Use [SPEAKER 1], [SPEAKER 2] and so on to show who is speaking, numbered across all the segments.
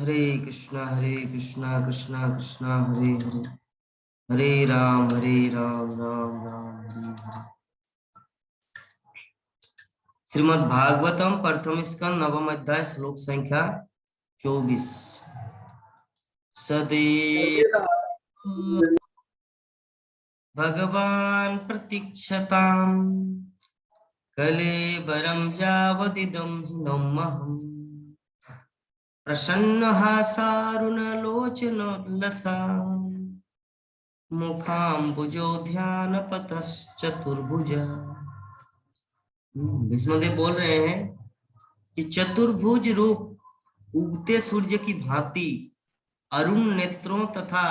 [SPEAKER 1] हरे कृष्णा कृष्णा कृष्णा हरे हरे, हरे राम राम राम हरे हरे। श्रीमद् भागवतम प्रथम स्कंद नवम अध्याय श्लोक संख्या 24। सदैव भगवान प्रतीक्षताम् कलेवरं यावदिदं हिनमहम् प्रसन्नः सारुणलोचनोल्लसा मुखाम्बुजो ध्यानपतश्चतुर्भुजा। भीष्मदेव बोल रहे हैं कि चतुर्भुज रूप उगते सूर्य की भांति अरुण नेत्रों तथा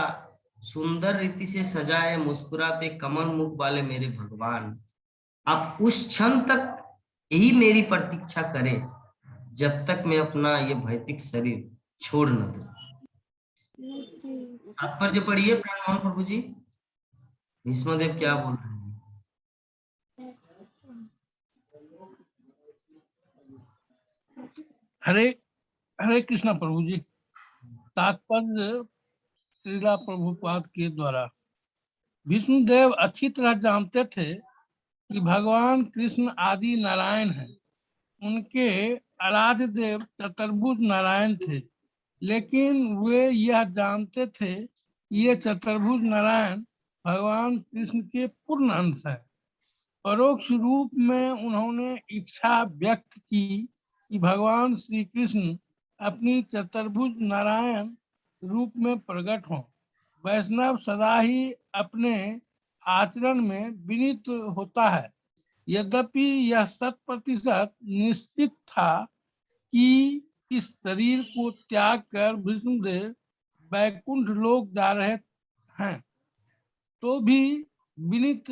[SPEAKER 1] सुंदर रीति से सजाए मुस्कुराते कमल मुख वाले मेरे भगवान, आप उस क्षण तक यही मेरी प्रतीक्षा करें जब तक मैं अपना ये भौतिक शरीर छोड़ न दूं। तात्पर्य पढ़िए प्राण प्रभु जी, भीष्मदेव क्या बोल रहे हैं।
[SPEAKER 2] हरे हरे कृष्णा प्रभु जी। तात्पर्य श्रीला प्रभुपाद के द्वारा। विष्णुदेव अच्छी तरह जानते थे कि भगवान कृष्ण आदि नारायण हैं। उनके आराध्य देव चतुर्भुज नारायण थे, लेकिन वे यह जानते थे कि ये चतुर्भुज नारायण भगवान कृष्ण के पूर्ण अंश हैं। परोक्ष रूप में उन्होंने इच्छा व्यक्त की कि भगवान श्री कृष्ण अपनी चतुर्भुज नारायण रूप में प्रकट हों। वैष्णव सदा ही अपने आचरण में विनीत होता है। यद्यपि यह 100% निश्चित था कि इस शरीर को त्याग कर विष्णुदेव वैकुंठ लोक जा रहे हैं, तो भी विनीत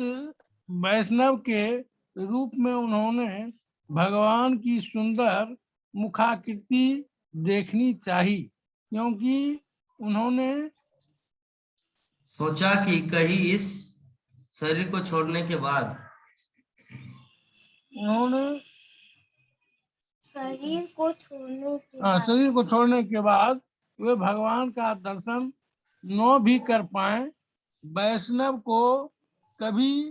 [SPEAKER 2] वैष्णव के रूप में उन्होंने भगवान की सुंदर मुखाकृति देखनी चाहिए, क्योंकि उन्होंने
[SPEAKER 1] सोचा कि कहीं इस शरीर को छोड़ने के बाद
[SPEAKER 2] शरीर को छोड़ने के बाद वे भगवान का दर्शन न भी कर पाए। वैष्णव को कभी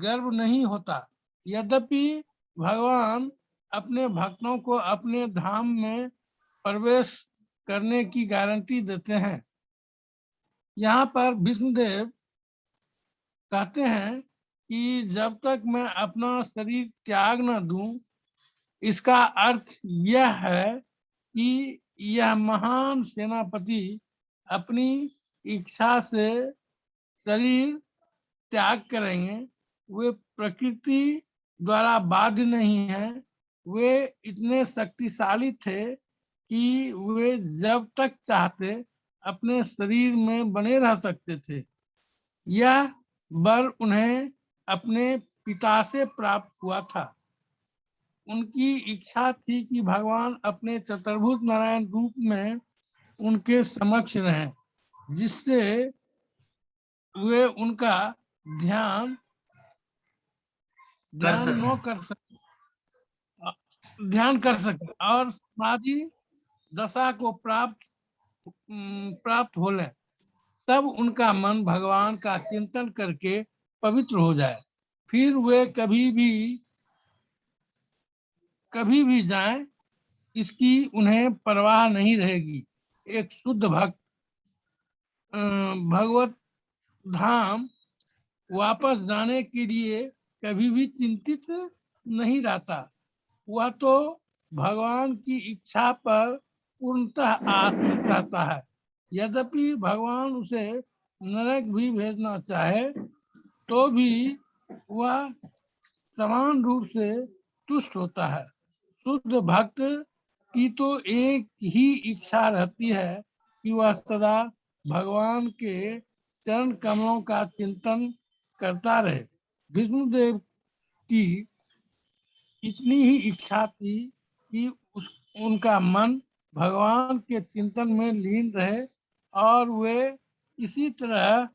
[SPEAKER 2] गर्व नहीं होता। यद्यपि भगवान अपने भक्तों को अपने धाम में प्रवेश करने की गारंटी देते हैं। यहाँ पर विष्णुदेव कहते हैं कि जब तक मैं अपना शरीर त्याग न दूं, इसका अर्थ यह है कि यह महान सेनापति अपनी इच्छा से शरीर त्याग करेंगे। वे प्रकृति द्वारा बाध्य नहीं है। वे इतने शक्तिशाली थे कि वे जब तक चाहते अपने शरीर में बने रह सकते थे। यह वर उन्हें अपने पिता से प्राप्त हुआ था। उनकी इच्छा थी कि भगवान अपने चतुर्भुज नारायण रूप में उनके समक्ष रहें, जिससे वे उनका ध्यान ध्यान कर सके और समाधि दशा को प्राप्त हो ले। तब उनका मन भगवान का चिंतन करके पवित्र हो जाए। फिर वे कभी भी जाएं, इसकी उन्हें परवाह नहीं रहेगी। एक शुद्ध भक्त भगवत धाम वापस जाने के लिए कभी भी चिंतित नहीं रहता। वह तो भगवान की इच्छा पर पूर्णतः आश्रित रहता है। यद्यपि भगवान उसे नरक भी भेजना चाहे तो भी वह समान रूप से तुष्ट होता है। शुद्ध भक्त की तो एक ही इच्छा रहती है कि वह सदा भगवान के चरण कमलों का चिंतन करता रहे। विष्णुदेव की इतनी ही इच्छा थी कि उनका मन भगवान के चिंतन में लीन रहे और वे इसी तरह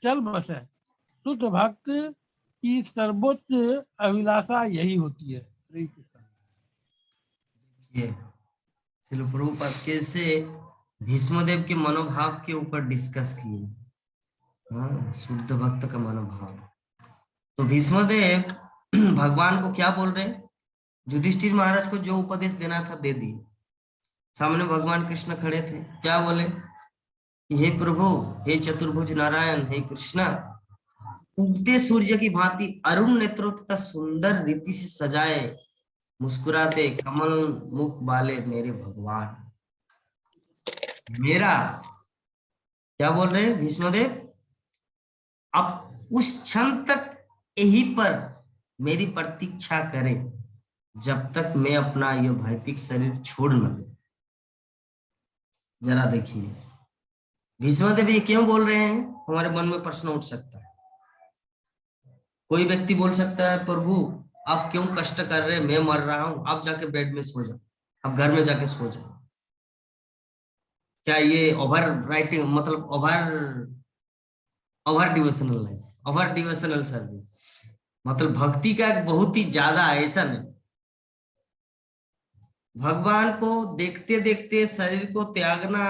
[SPEAKER 2] चल बसे। शुद्ध भक्त की सर्वोच्च अभिलाषा यही होती है। हरे कृष्ण।
[SPEAKER 1] श्रील प्रभुपाद कैसे भीष्मदेव के मनोभाव के ऊपर डिस्कस किए। हाँ, शुद्ध भक्त का मनोभाव। तो भीष्मदेव भगवान को क्या बोल रहे हैं? युधिष्ठिर महाराज को जो उपदेश देना था दे दिए। सामने भगवान कृष्ण खड़े थे, क्या बोले कि हे प्रभु, हे चतुर्भुज नारायण, हे कृष्णा, उगते सूर्य की भांति अरुण नेत्रों तथा सुंदर रीति से सजाए मुस्कुराते कमल मुख वाले मेरे भगवान, मेरा क्या बोल रहे हैं भीष्मदेव, अब उस क्षण तक यहीं पर मेरी प्रतीक्षा करे जब तक मैं अपना यह भौतिक शरीर छोड़ न दूं। जरा देखिए भीष्मदेव ये क्यों बोल रहे हैं, हमारे मन में प्रश्न उठ सकता है। कोई व्यक्ति बोल सकता है प्रभु आप क्यों कष्ट कर रहे हैं, मैं मर रहा हूं, आप जाके बेड में सो जाओ, आप घर में जाके सो जाओ। क्या ये ओवर राइटिंग, मतलब ओवर डिवोशनल है, ओवर डिवोशनल सर्विस, मतलब भक्ति का एक बहुत ही ज्यादा ऐसा नहीं। भगवान को देखते देखते शरीर को त्यागना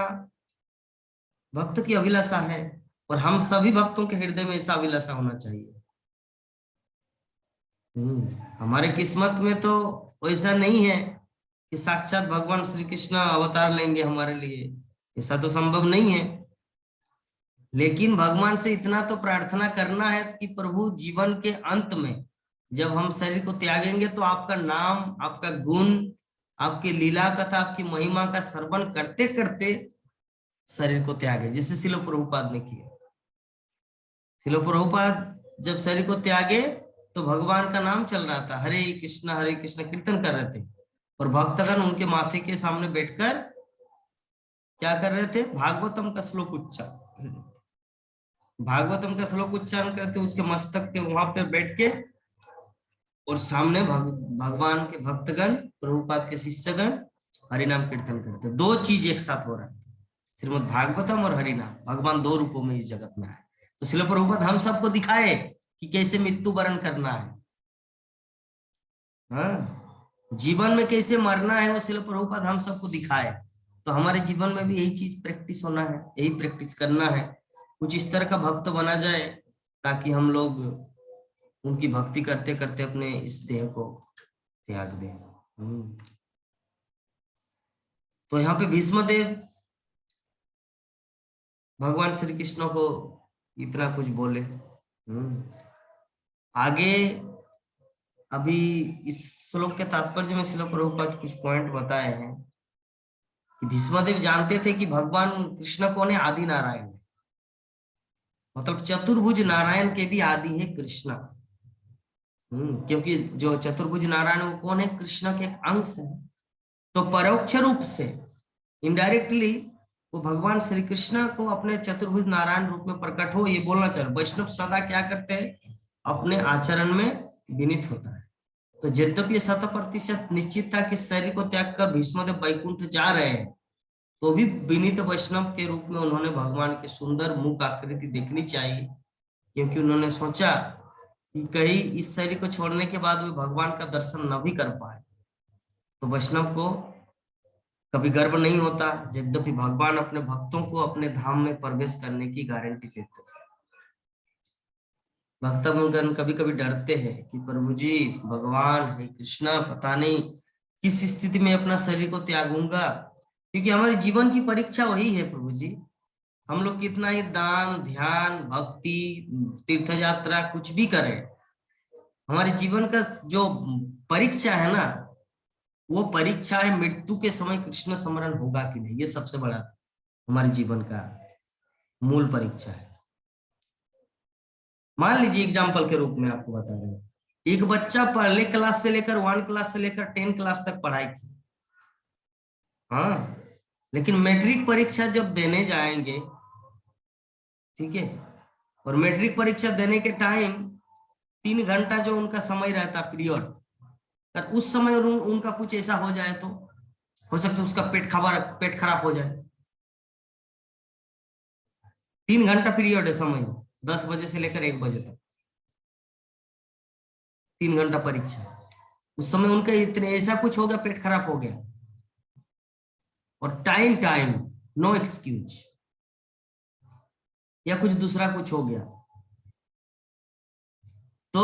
[SPEAKER 1] भक्त की अभिलाषा है, और हम सभी भक्तों के हृदय में ऐसा अभिलाषा होना चाहिए। हमारे किस्मत में तो वैसा नहीं है कि साक्षात भगवान श्री कृष्ण अवतार लेंगे हमारे लिए, ऐसा तो संभव नहीं है। लेकिन भगवान से इतना तो प्रार्थना करना है कि प्रभु जीवन के अंत में जब हम शरीर को त्यागेंगे तो आपका नाम, आपका गुण, आपकी लीला कथा, आपकी महिमा का श्रवण करते करते शरीर को त्यागे, जैसे शिल प्रभुपाद ने किया। शिल प्रभुपाद जब शरीर को त्यागे तो भगवान का नाम चल रहा था, हरे कृष्ण कीर्तन कर रहे थे, और भक्तगण उनके माथे के सामने बैठकर क्या कर रहे थे, भागवतम का श्लोक उच्चारण, भागवतम का श्लोक उच्चारण करते, उसके मस्तक के वहां पे बैठ के, और सामने भगवान के भक्तगण, प्रभुपाद के शिष्यगण हरिनाम कीर्तन करते। दो चीज एक साथ हो रहा है, श्रीमद् भागवतम और हरिनाम। भगवान दो रूपों में इस जगत में आए, तो श्रील प्रभुपाद हम सबको दिखाए कि कैसे मृत्यु वरण करना है। हाँ, जीवन में कैसे मरना है वो श्रील प्रभुपाद हम सबको दिखाए। तो हमारे जीवन में भी यही चीज प्रैक्टिस होना है, यही प्रैक्टिस करना है, कुछ इस तरह का भक्त बना जाए ताकि हम लोग उनकी भक्ति करते करते अपने इस देह को त्याग दें। तो यहाँ पे भीष्मदेव भगवान श्री कृष्ण को इतना कुछ बोले। आगे अभी इस श्लोक के तात्पर्य में श्रील प्रभुपाद कुछ पॉइंट बताए हैं कि भीष्मदेव जानते थे कि भगवान कृष्ण कौन है, आदि नारायण, मतलब चतुर्भुज नारायण के भी आदि है कृष्ण। क्योंकि जो चतुर्भुज नारायण वो कौन है, कृष्ण के एक अंश है। तो परोक्ष रूप से, इनडायरेक्टली वो भगवान श्री कृष्ण को अपने चतुर्भुज नारायण रूप में प्रकट हो, ये बोलना चाह रहे। वैष्णव सदा क्या करते हैं, अपने आचरण में विनीत होता है। तो यद्यपि 100% निश्चित था कि शरीर को त्याग कर भीष्मदेव वैकुंठ जा रहे हैं, तो भी विनीत वैष्णव के रूप में उन्होंने भगवान के सुंदर मुख आकृति देखनी चाहिए, क्योंकि उन्होंने सोचा कि कहीं इस शरीर को छोड़ने के बाद वे भगवान का दर्शन न भी कर पाए तो वैष्णव को कभी गर्व नहीं होता। यद्यपि भगवान अपने भक्तों को अपने धाम में प्रवेश करने की गारंटी देते हैं। भक्तगण कभी कभी डरते हैं कि प्रभु जी, भगवान है कृष्णा, पता नहीं किस स्थिति में अपना शरीर को त्यागूंगा, क्योंकि हमारे जीवन की परीक्षा वही है प्रभु जी। हम लोग कितना ही दान, ध्यान, भक्ति, तीर्थ यात्रा कुछ भी करें, हमारे जीवन का जो परीक्षा है ना, वो परीक्षा है मृत्यु के समय कृष्ण स्मरण होगा कि नहीं। ये सबसे बड़ा हमारे जीवन का मूल परीक्षा है। मान लीजिए एग्जाम्पल के रूप में आपको बता रहे हैं, एक बच्चा पहले क्लास से लेकर 1 क्लास से लेकर 10 क्लास तक पढ़ाई की, हाँ, लेकिन मैट्रिक परीक्षा जब देने जाएंगे, ठीक है, और मैट्रिक परीक्षा देने के टाइम 3 घंटा जो उनका समय रहता पीरियड, अगर उस समय उनका कुछ ऐसा हो जाए तो हो सकता है उसका पेट खराब हो जाए। 3 घंटा पीरियड है समय, 10 बजे से लेकर 1 बजे तक 3 घंटा परीक्षा। उस समय उनका इतने ऐसा कुछ हो गया, पेट खराब हो गया, और टाइम नो एक्सक्यूज, या कुछ दूसरा कुछ हो गया तो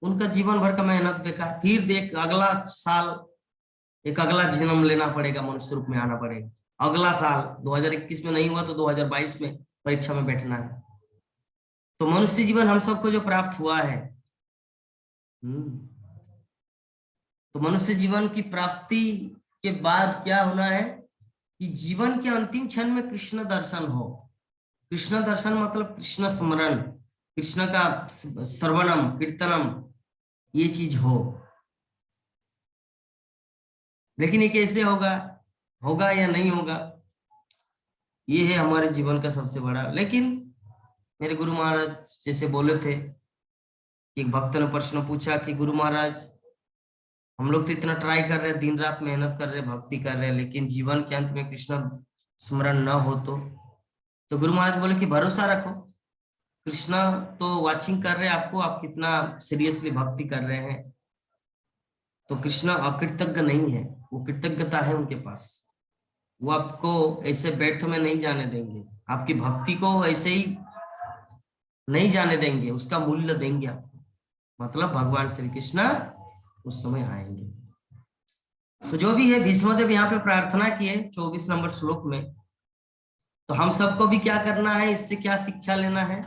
[SPEAKER 1] उनका जीवन भर का मेहनत बेकार। फिर देख अगला साल एक अगला जन्म लेना पड़ेगा, मनुष्य रूप में आना पड़ेगा। अगला साल 2021 में नहीं हुआ तो 2022 में परीक्षा में बैठना है। तो मनुष्य जीवन हम सबको जो प्राप्त हुआ है, तो मनुष्य जीवन की प्राप्ति के बाद क्या होना है कि जीवन के अंतिम क्षण में कृष्ण दर्शन हो। कृष्ण दर्शन मतलब कृष्ण स्मरण, कृष्ण का श्रवणम कीर्तनम, ये चीज हो। लेकिन ये कैसे होगा, होगा या नहीं होगा, ये है हमारे जीवन का सबसे बड़ा। लेकिन मेरे गुरु महाराज जैसे बोले थे, एक भक्त ने प्रश्न पूछा कि गुरु महाराज हम लोग तो इतना ट्राई कर रहे हैं, दिन रात मेहनत कर रहे हैं, भक्ति कर रहे हैं, लेकिन जीवन के अंत में कृष्ण स्मरण न हो तो गुरु महाराज बोले कि भरोसा रखो, कृष्ण तो वाचिंग कर रहे हैं आपको, आप कितना सीरियसली भक्ति कर रहे हैं। तो कृष्ण अकृतज्ञ नहीं है, वो कृतज्ञता है उनके पास। वो आपको ऐसे व्यर्थ में नहीं जाने देंगे, आपकी भक्ति को ऐसे ही नहीं जाने देंगे, उसका मूल्य देंगे आपको। मतलब भगवान श्री कृष्ण उस समय आएंगे। तो जो भी है, भीष्मदेव यहाँ पे प्रार्थना किए 24 नंबर श्लोक में। तो हम सबको भी क्या करना है, इससे क्या शिक्षा लेना है?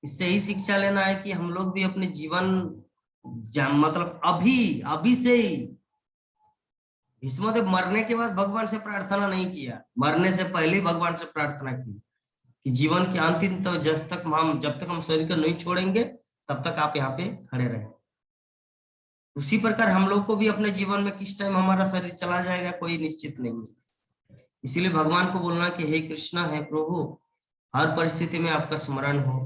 [SPEAKER 1] इससे ही शिक्षा लेना है कि हम लोग भी अपने जीवन मतलब अभी से ही, भीष्मदेव मरने के बाद भगवान से प्रार्थना नहीं किया, मरने से पहले ही भगवान से प्रार्थना की कि जीवन के अंतिम तो जब तक हम शरीर को नहीं छोड़ेंगे तब तक आप यहाँ पे खड़े रहें। उसी प्रकार हम लोग को भी अपने जीवन में किस टाइम हमारा शरीर चला जाएगा कोई निश्चित नहीं है। इसीलिए भगवान को बोलना कि हे कृष्ण, हे प्रभु, हर परिस्थिति में आपका स्मरण हो,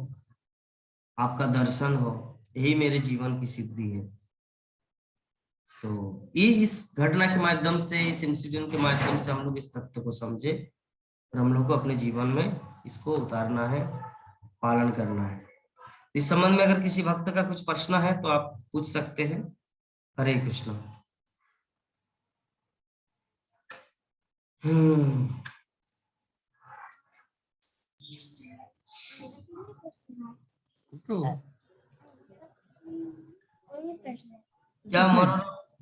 [SPEAKER 1] आपका दर्शन हो, यही मेरे जीवन की सिद्धि है। तो ये इस घटना के माध्यम से, इस इंसिडेंट के माध्यम से हम लोग इस तथ्य को समझे और हम लोग को अपने जीवन में इसको उतारना है, पालन करना है। इस संबंध में अगर किसी भक्त का कुछ प्रश्न है तो आप पूछ सकते हैं। हरे कृष्ण। क्या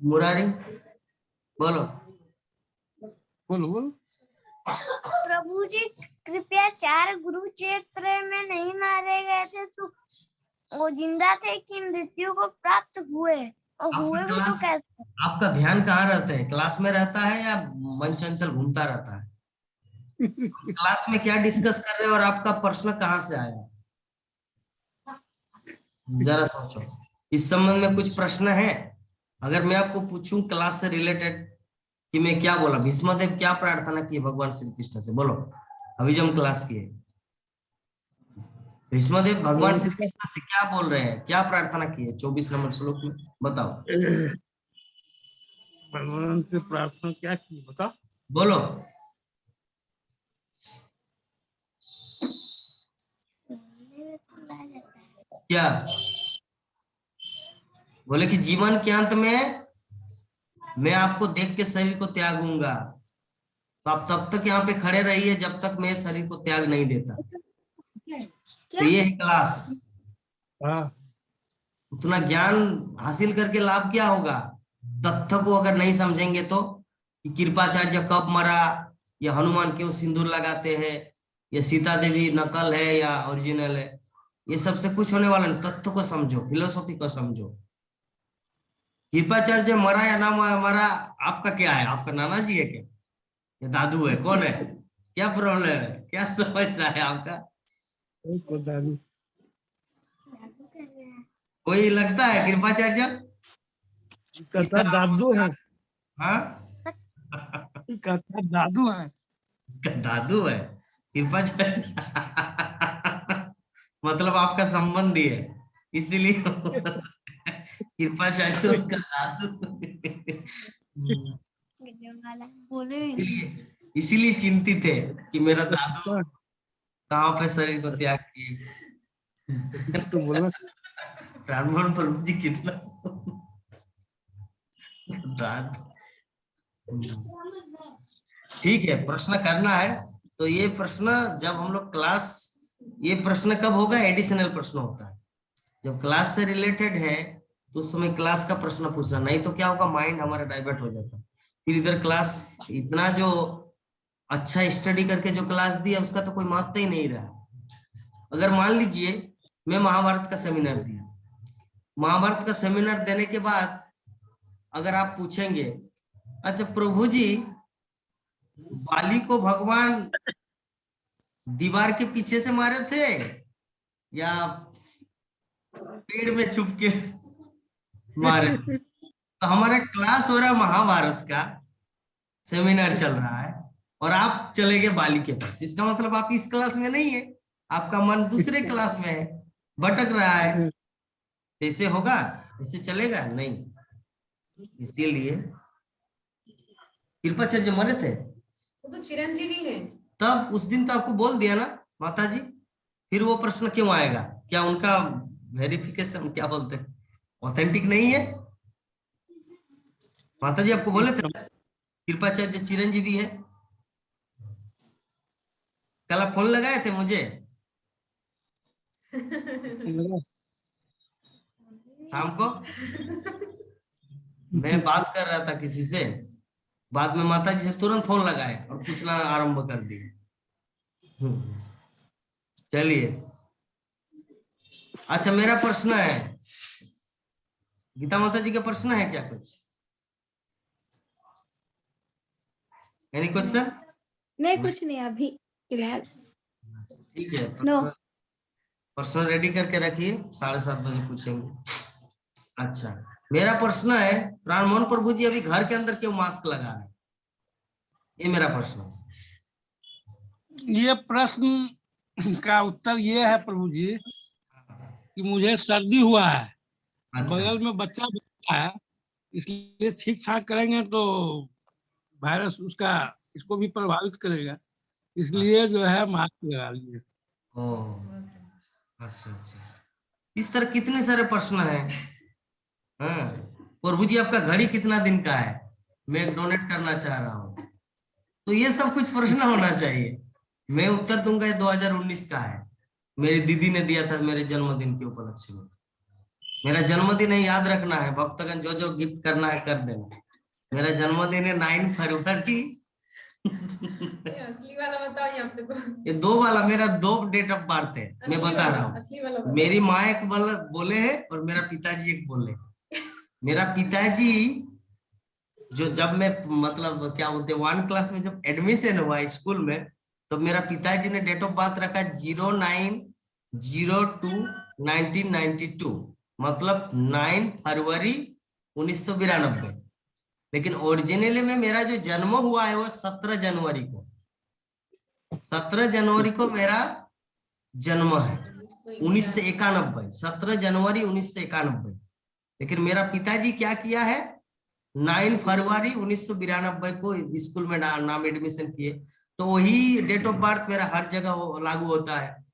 [SPEAKER 1] मुरारी बोलो।
[SPEAKER 2] बोलो बोलो।
[SPEAKER 3] प्रभु जी कृपया 4 गुरु क्षेत्र में नहीं मारे गए थे तो वो जिंदा थे कि मृत्यु को प्राप्त हुए, और हुए भी तो कैसे?
[SPEAKER 1] आपका ध्यान कहाँ रहता है, क्लास में रहता है या मन चंचल घूमता रहता है? क्लास में क्या डिस्कस कर रहे हो और आपका प्रश्न कहाँ से आया, जरा सोचो। इस संबंध में कुछ प्रश्न है? अगर मैं आपको पूछूं क्लास से रिलेटेड कि मैं क्या बोला, भीष्मदेव क्या प्रार्थना की भगवान श्री कृष्ण से, बोलो। अभी जो हम क्लास किए, भीष्मदेव भगवान श्री कृष्ण से क्या बोल रहे हैं, क्या प्रार्थना की है 24 नंबर श्लोक में, बताओ।
[SPEAKER 2] भगवान से प्रार्थना क्या की, बताओ,
[SPEAKER 1] बोलो। क्या बोले कि जीवन के अंत में मैं आपको देख के शरीर को त्यागूंगा, तो आप तब तक यहाँ पे खड़े रहिए जब तक मैं शरीर को त्याग नहीं देता। तो ये है क्लास। उतना ज्ञान हासिल करके लाभ क्या होगा? तथ्य को अगर नहीं समझेंगे तो, कि कृपाचार्य कब मरा, या हनुमान क्यों सिंदूर लगाते हैं, या सीता देवी नकल है या ओरिजिनल है, ये सबसे कुछ होने वाला नहीं। तथ्य को समझो, फिलोसॉफी को समझो। कृपाचार्य मरा या ना मरा, आपका क्या है? आपका नाना जी है क्या, या दादू है, कौन है? क्या प्रॉब्लम है, क्या समस्या है आपका? कोई लगता है कृपाचार्य?
[SPEAKER 2] कथा दादू है।
[SPEAKER 1] हाँ
[SPEAKER 2] कथा दादू है।
[SPEAKER 1] दादू है कृपाचार्य। मतलब आपका संबंधी है, इसीलिए कृपाचार्य उनका दादू। इसीलिए चिंतित है कि मेरा दादू कहाँ पे शरीर को त्याग किए।
[SPEAKER 2] तो बोला
[SPEAKER 1] ब्राह्मण प्रभु जी कितना दादू। ठीक है, प्रश्न करना है। तो ये प्रश्न जब हम लोग क्लास, ये प्रश्न कब होगा? एडिशनल प्रश्न होता है जब क्लास से रिलेटेड है, तो उस समय क्लास का प्रश्न पूछना, नहीं तो क्या होगा, माइंड हमारा डाइवर्ट हो जाता है। फिर इधर क्लास इतना जो अच्छा स्टडी करके जो क्लास दिया उसका तो कोई महत्व ही नहीं रहा। अगर मान लीजिए मैं महाभारत का सेमिनार दिया, महाभारत का सेमिनार देने के बाद अगर आप पूछेंगे, अच्छा प्रभु जी बाली को भगवान दीवार के पीछे से मारे थे या पेड़ में छुप के मारे थे? तो हमारा क्लास हो रहा है, महाभारत का सेमिनार चल रहा है और आप चले गए बाली के पास। इसका मतलब आप इस क्लास में नहीं है, आपका मन दूसरे क्लास में है, भटक रहा है। ऐसे होगा? ऐसे चलेगा नहीं। इसीलिए कृपाचार्य मरे थे,
[SPEAKER 4] वो तो चिरंजीवी है।
[SPEAKER 1] तब उस दिन तो आपको बोल दिया ना माता जी, फिर वो प्रश्न क्यों आएगा? क्या उनका वेरिफिकेशन, क्या बोलते हैं, ऑथेंटिक नहीं है? माता जी आपको बोले थे कृपाचार्य चिरंजीवी है। कल आप फोन लगाए थे मुझे शाम को, मैं बात कर रहा था किसी से, बाद में माता जी से तुरंत फोन लगाए और पूछना आरंभ कर दिए। चलिए, अच्छा मेरा प्रश्न है, गीता माता जी का प्रश्न है क्या कुछ? Any question?
[SPEAKER 5] नहीं, कुछ नहीं अभी फिलहाल।
[SPEAKER 1] ठीक है,
[SPEAKER 5] नो।
[SPEAKER 1] प्रश्न रेडी करके रखिए, 7:30 बजे पूछेंगे। अच्छा, मेरा प्रश्न है, प्राणमोहन प्रभु जी अभी घर के अंदर क्यों मास्क लगा रहे हैं? ये मेरा प्रश्न है।
[SPEAKER 2] ये प्रश्न का उत्तर ये है प्रभु जी कि मुझे सर्दी हुआ है,
[SPEAKER 1] अच्छा,
[SPEAKER 2] बगल में बच्चा बैठा है, इसलिए ठीक ठाक करेंगे तो वायरस उसका इसको भी प्रभावित करेगा, इसलिए जो है मास्क लगा लिए।
[SPEAKER 1] ओह, अच्छा अच्छा, इस तरह कितने सारे प्रश्न हैं। हाँ, प्रभु जी आपका घड़ी कितना दिन का है, मैं डोनेट करना चाह रहा हूँ, तो ये सब कुछ प्रश्न होना चाहिए। मैं उत्तर दूंगा 2019 का है, मेरी दीदी ने दिया था मेरे जन्मदिन के उपलक्ष्य में। मेरा जन्मदिन है, याद रखना है, भक्तगण जो जो गिफ्ट करना है कर देना। मेरा जन्मदिन है 9 फरवरी।
[SPEAKER 4] ये असली वाला बताओ यहाँ पे तो।
[SPEAKER 1] ये 2 वाला मेरा 2 डेट ऑफ बर्थ है, मैं बता रहा हूँ।
[SPEAKER 4] असली वाला बताओ।
[SPEAKER 1] मेरी माँ एक बोले है और मेरा पिताजी एक बोले। मेरा पिताजी जो जब मैं मतलब क्या बोलते हैं 1 क्लास में जब एडमिशन हुआ स्कूल में, तो मेरा पिताजी ने डेट ऑफ बर्थ रखा 09/02/1992, मतलब 9 फरवरी 1992। लेकिन ओरिजिनली में मेरा जो जन्म हुआ है वो 17 जनवरी को, 17 जनवरी को मेरा जन्म है, 1991, 17 जनवरी 1991। लेकिन मेरा पिताजी क्या किया है, 9 फरवरी 1992 को स्कूल में नाम एडमिशन किए। तो वही डेट ऑफ बर्थ मेरा हर जगह लागू होता है।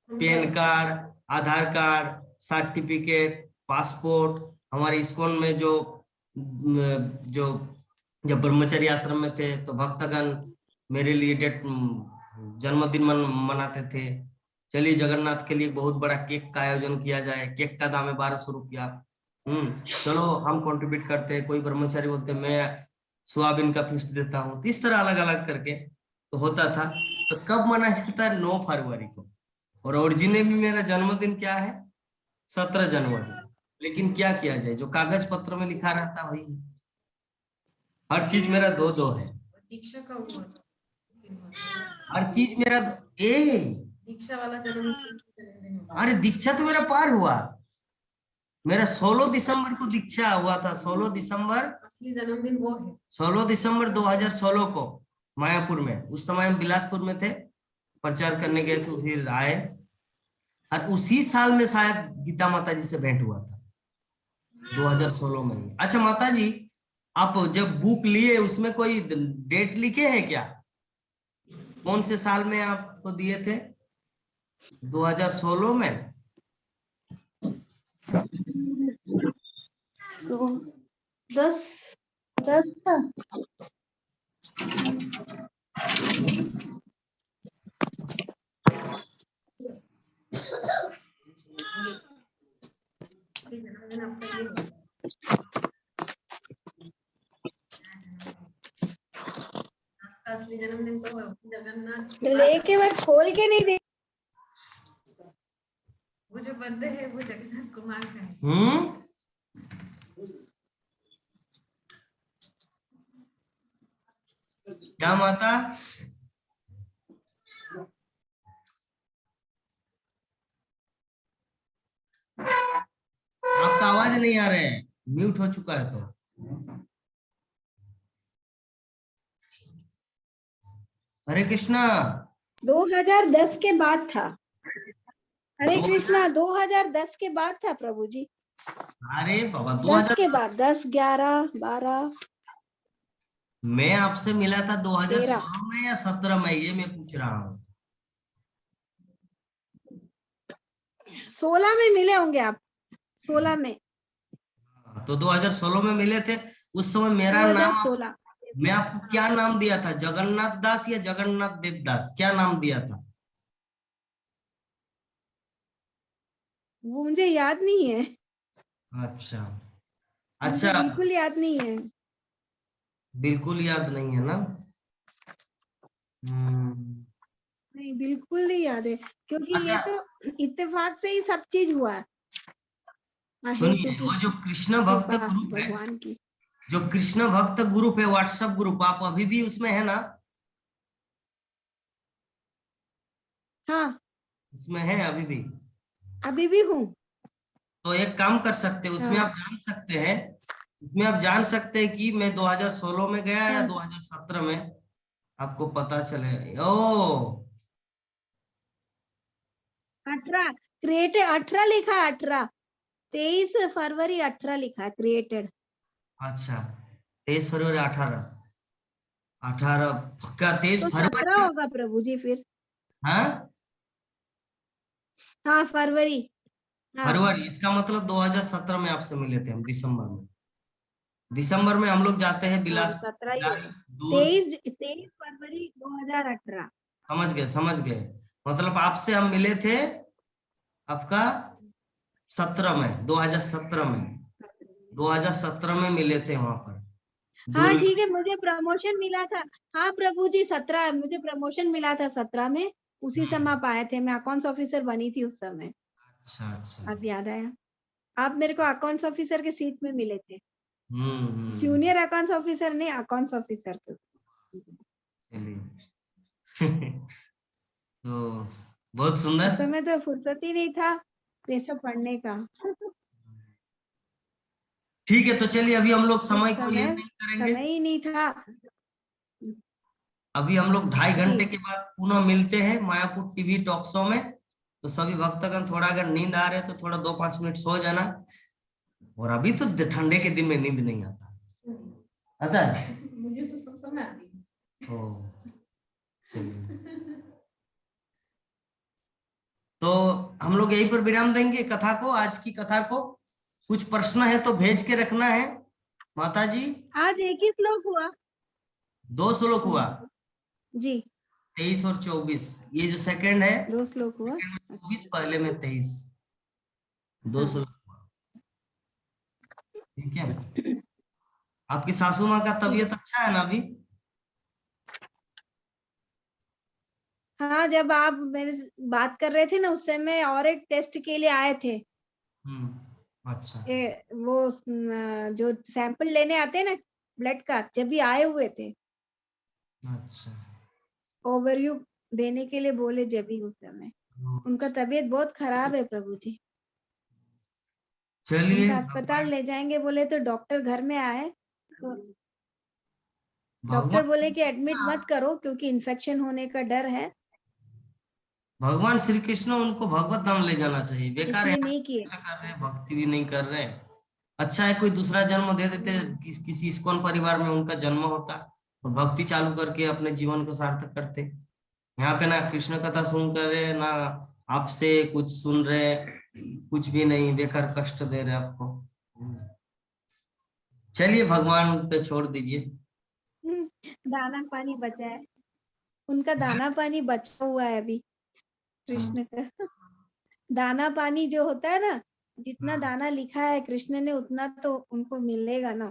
[SPEAKER 1] पैन कार्ड, आधार कार्ड, सर्टिफिकेट, पासपोर्ट, हमारे इस्कॉन में जो जब ब्रह्मचर्य आश्रम में थे तो भक्तगण मेरे लिए जन्मदिन मनाते थे। चलिए जगन्नाथ के लिए बहुत बड़ा केक का आयोजन किया जाए, केक का दाम है 1200 रुपया। चलो हम कंट्रीब्यूट करते हैं, कोई ब्रह्मचारी बोलते मैं सोयाबीन का फीस्ट देता हूँ, तो इस तरह अलग अलग करके तो होता था। तो कब मनाया जाता है? 9 फरवरी को। और ओरिजिनल में मेरा जन्मदिन क्या है? 17 जनवरी। लेकिन क्या किया जाए, जो कागज पत्र में लिखा रहता वही, हर चीज मेरा 2-2 है,
[SPEAKER 4] दीक्षा का हुआ
[SPEAKER 1] हर चीज मेरा
[SPEAKER 4] दीक्षा वाला जन्मदिन हुआ।
[SPEAKER 1] अरे दीक्षा तो मेरा पार हुआ, मेरा 16 दिसंबर को दीक्षा हुआ था। 16 दिसंबर,
[SPEAKER 4] असली जन्मदिन वो है।
[SPEAKER 1] 16 दिसंबर 2016 को मायापुर में, उस समय हम बिलासपुर में थे, प्रचार करने गए थे, फिर आए। और उसी साल में शायद गीता माता जी से भेंट हुआ था, 2016 में। अच्छा माता जी, आप जब बुक लिए उसमें कोई डेट लिखे हैं क्या? कौन से साल में आपको दिए थे? 2016 में?
[SPEAKER 5] तो 10
[SPEAKER 4] असली जन्मदिन तो जगन्नाथ।
[SPEAKER 5] लेके बस खोल के नहीं दे।
[SPEAKER 4] वो जो बर्थडे है वो जगन्नाथ कुमार का है।
[SPEAKER 1] क्या माता? आपका आवाज नहीं आ रहा है, म्यूट हो चुका है। तो हरे कृष्णा।
[SPEAKER 5] 2010 के बाद था। हरे
[SPEAKER 1] 2000
[SPEAKER 5] कृष्णा 2010 के बाद था प्रभु जी।
[SPEAKER 1] अरे बाबा
[SPEAKER 5] 10 के
[SPEAKER 1] 2010।
[SPEAKER 5] बाद 10, 11, 12,
[SPEAKER 1] मैं आपसे मिला था
[SPEAKER 5] 13।
[SPEAKER 1] 2016 में या 17 में, ये मैं पूछ रहा हूँ।
[SPEAKER 5] 16 में मिले होंगे आप। 16 में।
[SPEAKER 1] तो 2016 में मिले थे। उस समय मेरा नाम,
[SPEAKER 5] 2016।
[SPEAKER 1] मैं आपको क्या नाम दिया था? जगन्नाथ दास या जगन्नाथ देवदास, क्या नाम दिया था?
[SPEAKER 5] वो मुझे याद नहीं है।
[SPEAKER 1] अच्छा
[SPEAKER 5] मुझे
[SPEAKER 1] अच्छा,
[SPEAKER 5] बिल्कुल याद नहीं है।
[SPEAKER 1] बिल्कुल याद नहीं है ना? हम्म,
[SPEAKER 5] नहीं, बिल्कुल नहीं याद है, क्योंकि ये
[SPEAKER 1] अच्छा
[SPEAKER 5] तो इत्तेफाक से ही सब चीज हुआ है।
[SPEAKER 1] सुनिए,
[SPEAKER 5] हेतु की
[SPEAKER 1] वो जो कृष्ण भक्त
[SPEAKER 5] कृपा
[SPEAKER 1] ग्रुप है,
[SPEAKER 5] भगवान की।
[SPEAKER 1] जो कृष्ण भक्त ग्रुप है, व्हाट्सएप ग्रुप, आप अभी भी उसमें है ना?
[SPEAKER 5] हाँ,
[SPEAKER 1] उसमें है अभी भी?
[SPEAKER 5] अभी भी हूँ।
[SPEAKER 1] तो एक काम कर सकते हैं, उसमें
[SPEAKER 5] हाँ
[SPEAKER 1] आप जान सकते हैं, उसमें आप जान सकते हैं कि मैं 2016 में गया या
[SPEAKER 5] हाँ।
[SPEAKER 1] 2017 में, आपको पता चले। ओ
[SPEAKER 5] 18 क्रिएटेड, 18 लिखा है, 18, 23 फरवरी 18 लिखा है क्रिएटेड।
[SPEAKER 1] अच्छा, 23 फरवरी 18 क्या
[SPEAKER 5] तो
[SPEAKER 1] 23 फरवरी
[SPEAKER 5] 17
[SPEAKER 1] में?
[SPEAKER 5] होगा प्रभु जी फिर।
[SPEAKER 1] हाँ
[SPEAKER 5] हाँ फरवरी। हाँ
[SPEAKER 1] फरवरी, इसका मतलब 2017 में आपसे मिले थे हम, दिसंबर में। दिसंबर में हम लोग जाते हैं
[SPEAKER 5] हाँ,
[SPEAKER 1] बिलासपुर,
[SPEAKER 5] 17 ही
[SPEAKER 1] बिलारी,
[SPEAKER 5] होगा।
[SPEAKER 1] दूर।
[SPEAKER 5] 23 फरवरी 2018।
[SPEAKER 1] समझ गए, समझ गए। मतलब आपसे हम मिले थे आपका 17 में, 2017 में, 2017 में मिले थे वहां पर,
[SPEAKER 5] हाँ
[SPEAKER 1] दूर।
[SPEAKER 5] ठीक है, मुझे प्रमोशन मिला था। हाँ प्रभु जी 17 मुझे प्रमोशन मिला था 17 में। उसी समय आप आए थे, मैं अकाउंट्स ऑफिसर बनी थी उस समय।
[SPEAKER 1] अच्छा अच्छा।
[SPEAKER 5] अब याद आया। आप मेरे को अकाउंट्स ऑफिसर के सीट में मिले थे।
[SPEAKER 1] हम्म।
[SPEAKER 5] जूनियर अकाउंट्स ऑफिसर नहीं, अकाउंट्स ऑफिसर के।
[SPEAKER 1] चलिए। तो बहुत
[SPEAKER 5] उस
[SPEAKER 1] सुंदर।
[SPEAKER 5] समय तो फुर्सत ही नहीं था ये सब पढ़ने का।
[SPEAKER 1] ठीक है, तो चलिए अभी हम लोग
[SPEAKER 5] उस
[SPEAKER 1] समय को ये
[SPEAKER 5] समय
[SPEAKER 1] नहीं करेंगे।
[SPEAKER 5] समय ही नहीं था।
[SPEAKER 1] अभी हम लोग 2.5 घंटे
[SPEAKER 5] जी।
[SPEAKER 1] के बाद पुनः मिलते हैं मायापुर टीवी टॉक शो में। तो सभी भक्तगण थोड़ा अगर नींद आ रहे तो थोड़ा 2-5 मिनट सो जाना। और अभी तो ठंडे के दिन में नींद नहीं आता, आता है?
[SPEAKER 4] मुझे तो सब समय आती है।
[SPEAKER 1] ओ, चलिए। तो हम लोग यहीं पर विराम देंगे कथा को, आज की कथा को। कुछ प्रश्न है तो भेज के रखना है माता जी।
[SPEAKER 5] आज एक ही श्लोक हुआ।
[SPEAKER 1] 2 श्लोक हुआ,
[SPEAKER 5] जी
[SPEAKER 1] 23 और 24। ये जो सेकंड है,
[SPEAKER 5] 2 श्लोक हुआ।
[SPEAKER 1] सेकंड में 24,
[SPEAKER 5] अच्छा।
[SPEAKER 1] पहले में 23। दो
[SPEAKER 5] हाँ
[SPEAKER 1] श्लोक हुआ। ठीक है। आपकी सासू माँ का
[SPEAKER 5] ठीक।
[SPEAKER 1] तबीयत अच्छा है ना अभी?
[SPEAKER 5] हाँ, जब आप मेरे से बात कर रहे थे ना उस समय और एक टेस्ट के लिए आए थे।
[SPEAKER 1] अच्छा
[SPEAKER 5] वो जो सैंपल लेने आते हैं ना ब्लड का, जब भी आए हुए थे
[SPEAKER 1] अच्छा।
[SPEAKER 5] ओवरव्यू देने के लिए बोले, जब भी उस समय उनका तबीयत बहुत खराब है प्रभु जी।
[SPEAKER 1] चलिए
[SPEAKER 5] उनका अस्पताल
[SPEAKER 1] भगवान,
[SPEAKER 5] ले जाएंगे बोले तो डॉक्टर घर में आए तो डॉक्टर
[SPEAKER 1] भगवान
[SPEAKER 5] बोले
[SPEAKER 1] श्री
[SPEAKER 5] कि एडमिट
[SPEAKER 1] कृष्ण,
[SPEAKER 5] मत करो क्योंकि इन्फेक्शन होने का डर है,
[SPEAKER 1] भगवान श्री कृष्ण उनको भगवत धाम ले जाना चाहिए। बेकार
[SPEAKER 5] इसलिए
[SPEAKER 1] यहाँ
[SPEAKER 5] नहीं किए।
[SPEAKER 1] कष्ट कर रहे हैं, भक्ति भी नहीं कर रहे हैं। अच्छा है कोई दूसरा जन्म दे देते, किसी इस्कॉन परिवार में उनका जन्म होता और भक्ति चालू करके अपने जीवन को सार्थक करते। यहाँ पे ना कृष्ण कथा सुन कर रहे, ना आपसे कुछ सुन रहे, कुछ भी नहीं, बेकार कष्ट दे रहे आपको। चलिए भगवान पे छोड़ दीजिए।
[SPEAKER 5] दाना पानी बचा है, उनका दाना पानी बचा हुआ है अभी कृष्ण का। दाना पानी जो होता है ना, जितना दाना लिखा है कृष्ण ने उतना तो उनको मिलेगा ना।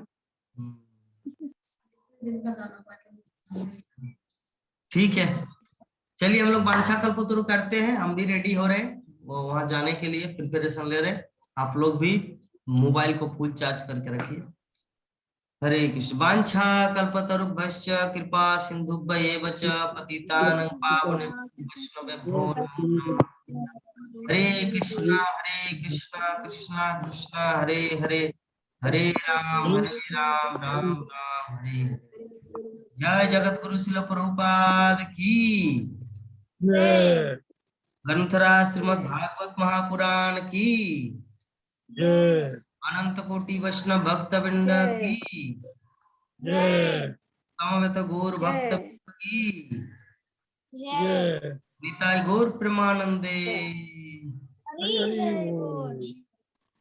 [SPEAKER 4] दिन का दाना पानी।
[SPEAKER 1] ठीक है, चलिए हम लोग वांछा कल्पतरु करते हैं, हम भी रेडी हो रहे हैं वो वहां जाने के लिए प्रिपरेशन ले रहे हैं। आप लोग भी मोबाइल को फुल चार्ज करके रखिए। हरे कृष्ण। वांछा कल्पतरुभ्यश्च कृपा सिन्धुभ्येव च पतितानां पावनेभ्यो वैष्णवेभ्यो नमो नमः। हरे कृष्णा कृष्णा कृष्णा हरे हरे, हरे राम राम राम हरे हरे। जय जगत गुरु शिल प्रभुपाद की।
[SPEAKER 2] जय
[SPEAKER 1] ग्रंथराज श्रीमद् भागवत महापुराण की।
[SPEAKER 2] जय
[SPEAKER 1] अनंत कोटि वैष्णव भक्त वृंद
[SPEAKER 5] जय
[SPEAKER 1] की।
[SPEAKER 2] जय
[SPEAKER 1] समवेत गौर भक्त
[SPEAKER 5] जय
[SPEAKER 1] की।
[SPEAKER 3] जय
[SPEAKER 2] जय
[SPEAKER 1] निताई गौर प्रेमानंदे।
[SPEAKER 2] हरि हरि बोल।